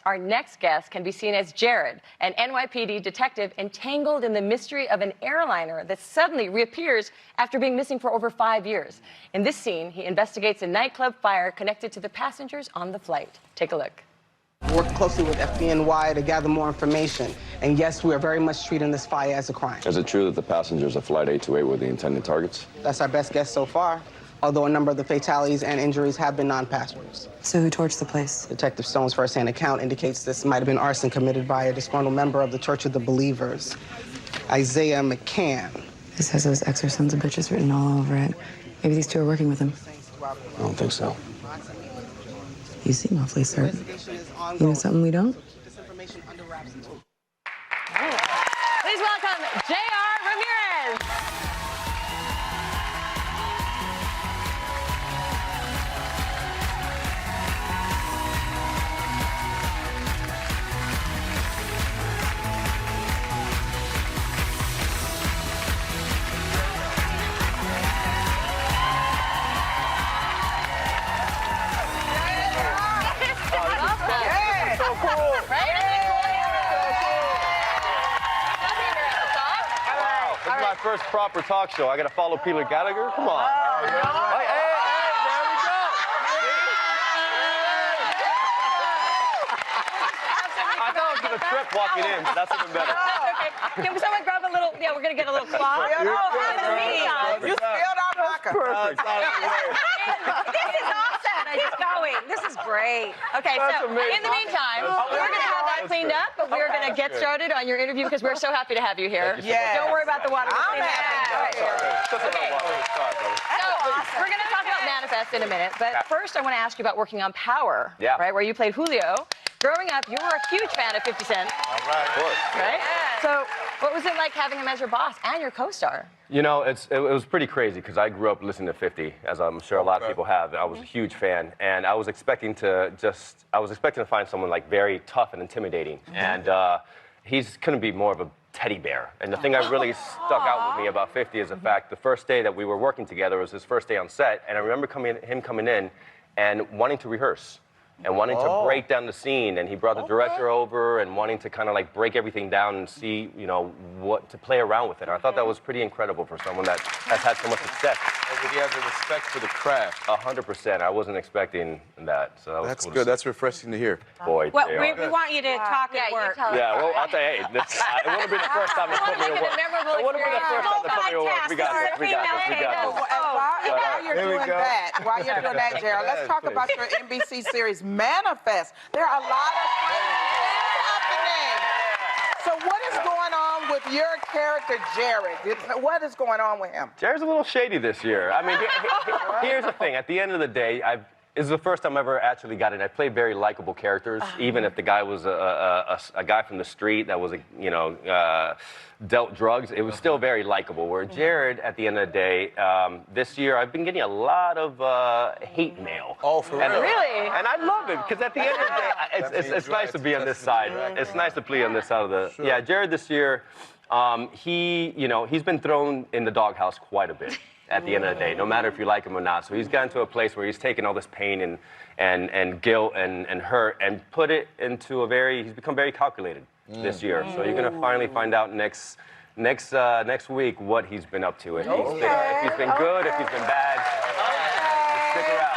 our next guest can be seen as Jared, an NYPD detective entangled in the mystery of an airliner that suddenly reappears after being missing for over 5 years. In this scene, he investigates a nightclub fire connected to the passengers on the flight. Take a look. Work closely with FBNY to gather more information. And yes, we are very much treating this fire as a crime. Is it true that the passengers of Flight 828 were the intended targets? That's our best guess so far, although a number of the fatalities and injuries have been non-passengers. So who torched the place? Detective Stone's first-hand account indicates this might have been arson committed by a disgruntled member of the Church of the Believers, Isaiah McCann. This has those ex or sons of bitches written all over it. Maybe these two are working with him. I don't think so. You seem awfully certain. You know something we don't? Please welcome J.R. Ramirez. First proper talk show. I gotta follow Peter Gallagher. Come on. Hey, there we go. I thought I was gonna trip walking in, but that's even better. Okay. Can someone grab a little? Yeah, we're gonna get a little cloth. You spilled our vodka. Perfect. This is awesome. Keep going. This is great. Okay, so in the meantime, we're gonna have that cleaned up, but we're gonna get started on your interview because we're so happy to have you here. Yes. Don't worry about the water. I'm happy. So we're gonna talk about Manifest in a minute, but first I want to ask you about working on Power. Yeah. Right, where you played Julio. Growing up, you were a huge fan of 50 Cent. All right. Of course. Right? So what was it like having him as your boss and your co-star? You know, it was pretty crazy because I grew up listening to 50, as I'm sure a lot of people have. I was a huge fan, and I was expecting to find someone like very tough and intimidating, and he's couldn't be more of a teddy bear. And the thing that really stuck out with me about 50 is the fact the first day that we were working together was his first day on set, and I remember him coming in and wanting to rehearse. And wanting to break down the scene, and he brought the director over and wanting to kind of like break everything down and see, you know, what to play around with it. And I thought that was pretty incredible for someone that has had so much success. Did he have the respect for the craft? 100%. I wasn't expecting that, so that was That's cool good. That's refreshing to hear. Boy, Well, JR. we want you to talk at work. Yeah, well, I'll tell you, hey, it wouldn't be the first time they put me to work. It wouldn't be the first time they put me to work. We got this. We got this. We got this. While you're doing that, Jared, let's talk about your NBC series Manifest. There are a lot of things happening. So what is going on with your character, Jared? What is going on with him? Jared's a little shady this year. I mean, here's the thing. At the end of the day, this is the first time I've ever actually got it. I played very likable characters, even if the guy was a guy from the street that was, dealt drugs. It was still very likable. Where Jared, at the end of the day, this year, I've been getting a lot of hate mail. Oh, for real? Really? And I love it, because at the end of the day, it's nice to be on this side. It's nice to play on this side of the... Sure. Yeah, Jared this year, he's been thrown in the doghouse quite a bit. At the end of the day, no matter if you like him or not. So he's gotten to a place where he's taken all this pain and guilt and hurt and put it into he's become very calculated this year. So you're gonna finally find out next week what he's been up to. If he's been good, if he's been bad. Stick around.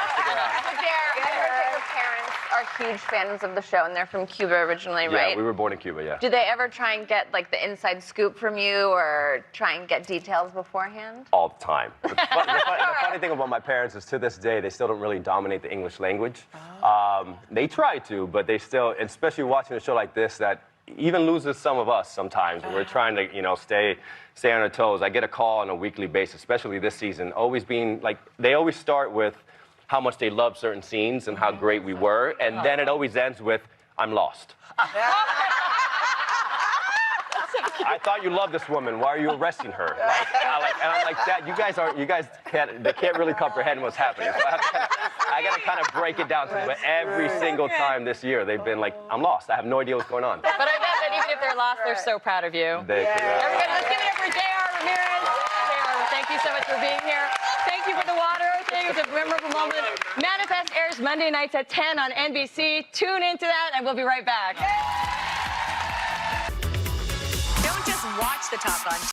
Huge fans of the show, and they're from Cuba originally, Yeah, right? we were born in Cuba, yeah. Do they ever try and get like the inside scoop from you, or try and get details beforehand? All the time. The funny thing about my parents is, to this day, they still don't really dominate the English language. They try to, but they still, especially watching a show like this, that even loses some of us sometimes. We're trying to, stay on our toes. I get a call on a weekly basis, especially this season, always being like, they always start with how much they love certain scenes and how great we were, and then it always ends with, I'm lost. I thought you loved this woman. Why are you arresting her? And I'm like, Dad, you guys can't really comprehend what's happening. So I gotta kind of break it down to them. But every single time this year, they've been like, I'm lost. I have no idea what's going on. But I bet that even if they're lost, they're so proud of you. Everybody, let's give it up for J.R. Ramirez. J.R., thank you so much for being here. Thank Thank you for the water. Thank you. It's a memorable moment. Manifest airs Monday nights at 10 on NBC. Tune into that, and we'll be right back. Don't just watch the Talk on